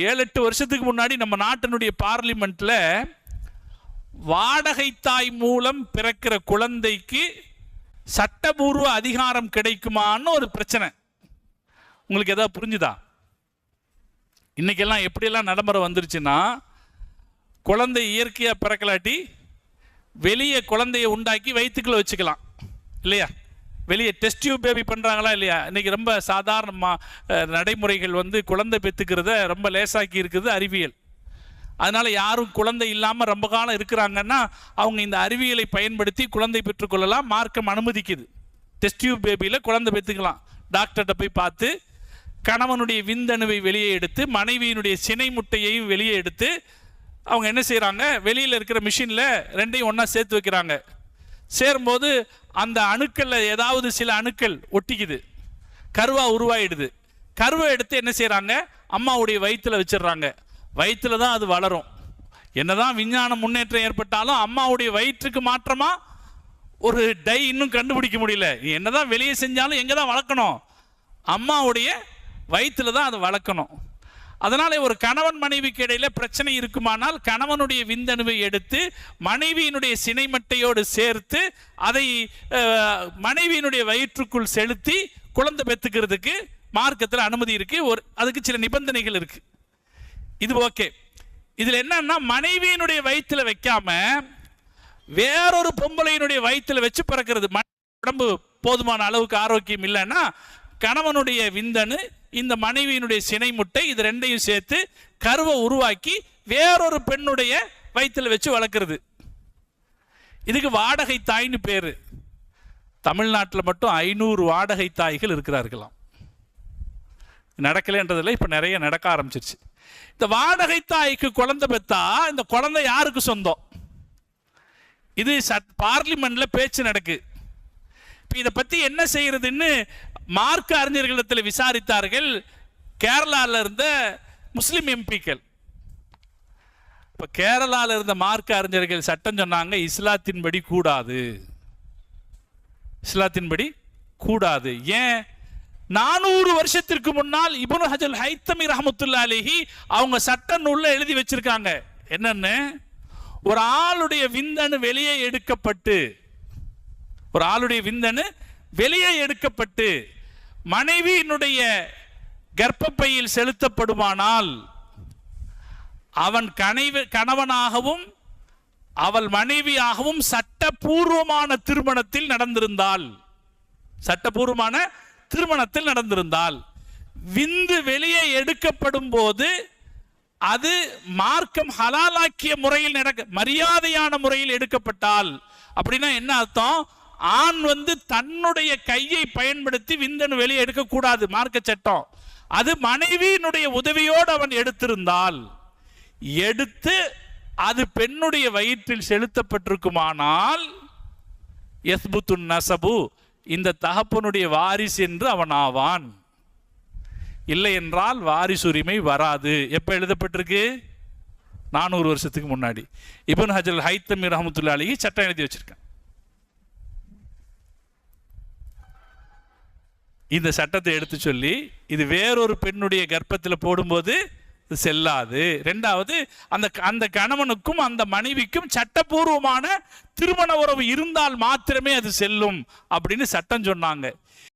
7-8 வருஷத்துக்கு முன்னாடி நம்ம நாட்டினுடைய பார்லிமெண்ட்ல வாடகை தாய் மூலம் பிறக்கிற குழந்தைக்கு சட்டபூர்வ அதிகாரம் கிடைக்குமான்னு ஒரு பிரச்சனை. உங்களுக்கு ஏதாவது புரிஞ்சுதா? இன்னைக்கெல்லாம் எப்படியெல்லாம் நடைமுறை வந்துருச்சுன்னா, குழந்தை இயற்கையாக பிறக்கலாட்டி வெளியே குழந்தைய உண்டாக்கி வயிற்றுக்குள்ள வச்சுக்கலாம் இல்லையா? வெளியே டெஸ்ட் டியூப் பேபி பண்ணுறாங்களா இல்லையா? இன்றைக்கி ரொம்ப சாதாரணமாக நடைமுறைகள் குழந்தை பெற்றுக்கிறத ரொம்ப லேசாக்கி இருக்குது அறிவியல். அதனால் யாரும் குழந்தை இல்லாமல் ரொம்ப காலம் இருக்கிறாங்கன்னா அவங்க இந்த அறிவியலை பயன்படுத்தி குழந்தை பெற்றுக்கொள்ளலாம். மார்க்கம் அனுமதிக்குது. டெஸ்ட் டியூப் பேபியில் குழந்தை பெற்றுக்கலாம். டாக்டர்கிட்ட போய் பார்த்து கணவனுடைய விந்தணுவை வெளியே எடுத்து மனைவியினுடைய சினை முட்டையையும் வெளியே எடுத்து அவங்க என்ன செய்கிறாங்க, வெளியில் இருக்கிற மிஷினில் ரெண்டையும் ஒன்றா சேர்த்து வைக்கிறாங்க. சேரும்போது அந்த அணுக்களில் ஏதாவது சில அணுக்கள் ஒட்டிக்குது, கருவா உருவாயிடுது. கருவை எடுத்து என்ன செய்கிறாங்க, அம்மாவுடைய வயிற்றில் வச்சிடுறாங்க. வயிற்றில் தான் அது வளரும். என்னதான் விஞ்ஞான முன்னேற்றம் ஏற்பட்டாலும் அம்மாவுடைய வயிற்றுக்கு மாற்றமா ஒரு டை இன்னும் கண்டுபிடிக்க முடியல. என்னதான் வெளியே செஞ்சாலும் எங்கே தான் வளர்க்கணும்? அம்மாவுடைய வயிற்றில் தான் அது வளர்க்கணும். அதனால ஒரு கணவன் மனைவிக்கு இடையில பிரச்சனை இருக்குமானால் கணவனுடைய விந்தணுவை எடுத்து மனைவியினுடைய சினைமட்டையோடு சேர்த்து அதை மனைவியினுடைய வயிற்றுக்குள் செலுத்தி குழந்தை பெற்றுக்கிறதுக்கு மார்க்கத்தில் அனுமதி இருக்கு. அதுக்கு சில நிபந்தனைகள் இருக்கு. இது ஓகே. இதுல என்னன்னா, மனைவியினுடைய வயிற்றுல வைக்காம வேறொரு பொம்பளையினுடைய வயிற்றுல வச்சு பிறக்கிறது. உடம்பு போதுமான அளவுக்கு ஆரோக்கியம் இல்லைன்னா கணவனுடைய விந்தணு இந்த மனைவியினுடைய சினை முட்டை இது ரெண்டையும் சேர்த்து கருவை உருவாக்கி வேறொரு பெண்ணுடைய வயிற்றில் வச்சு வளர்க்குறது. இதுக்கு வாடகை தாய்னு பேரு. தமிழ்நாட்டில் மட்டும் 500 வாடகை தாய்கள் இருக்கிறார்களாம். நடக்கலைன்றதில்ல, இப்போ நிறைய நடக்க ஆரம்பிச்சிருச்சு. இந்த வாடகை தாய்க்கு குழந்தை பெற்றா இந்த குழந்தை யாருக்கு சொந்தம்? இது பார்லிமெண்ட்ல பேச்சு நடக்கு. இப்போ இதை பற்றி என்ன செய்யறதுன்னு மார்க்க அறிஞர்களிடத்தில் விசாரித்தார்கள் கேரளாவில் இருந்த முஸ்லிம் எம்பிக்கள். இப்போ கேரளாவில் இருந்த மார்க்க அறிஞர்கள் சட்டம் சொன்னாங்க, இஸ்லாத்தின்படி கூடாது, இஸ்லாத்தின்படி கூடாது. ஏன்? 400 வருஷத்திற்கு முன்னால் இப்னு ஹஜர் ஹைத்தமி ரஹ்மத்துல்லாஹி அலைஹி அவங்க சட்ட நூல்ல எழுதி வச்சிருக்காங்க. என்னன்னு, ஒரு ஆளுடைய விந்தணு வெளியே எடுக்கப்பட்டு ஒரு ஆளுடைய விந்தணு வெளியே எடுக்கப்பட்டு மனைவியினுடைய கர்ப்பப்பையில் செலுத்தப்படுமானால் அவன் கணவனாகவும் அவள் மனைவியாகவும் சட்டபூர்வமான திருமணத்தில் நடந்திருந்தால், சட்டபூர்வமான திருமணத்தில் நடந்திருந்தால், விந்து வெளியே எடுக்கப்படும் போது அது மார்க்கம் ஹலாலாக்கிய முறையில் மரியாதையான முறையில் எடுக்கப்பட்டால், அப்படின்னா என்ன அர்த்தம்? ஆண் தன்னுடைய கையை பயன்படுத்தி விந்தணு வெளியே எடுக்கக்கூடாது, மார்க்க சட்டம். அது மனைவியினுடைய உதவியோடு அவன் எடுத்திருந்தால், எடுத்து அது பெண்ணுடைய வயிற்றில் செலுத்தப்பட்டிருக்குமானால் யஸ்புத்துன் நசபு, இந்த தகப்பனுடைய வாரிசு என்று அவன் ஆவான். இல்லை என்றால் வாரிசுரிமை வராது. எப்ப எழுதப்பட்டிருக்கு? 400 வருஷத்துக்கு முன்னாடி. இப்னு ஹஜர் ஹைத்தமி ரஹ்மத்துல்லாஹி அலைஹி சட்டம் எழுதி வச்சிருக்கான். இந்த சட்டத்தை எடுத்து சொல்லி இது வேறொரு பெண்ணுடைய கர்ப்பத்தில் போடும்போது செல்லாது. ரெண்டாவது, அந்த கணவனுக்கும் அந்த மனைவிக்கும் சட்டபூர்வமான திருமண உறவு இருந்தால் மாத்திரமே அது செல்லும் அப்படின்னு சட்டம் சொன்னாங்க.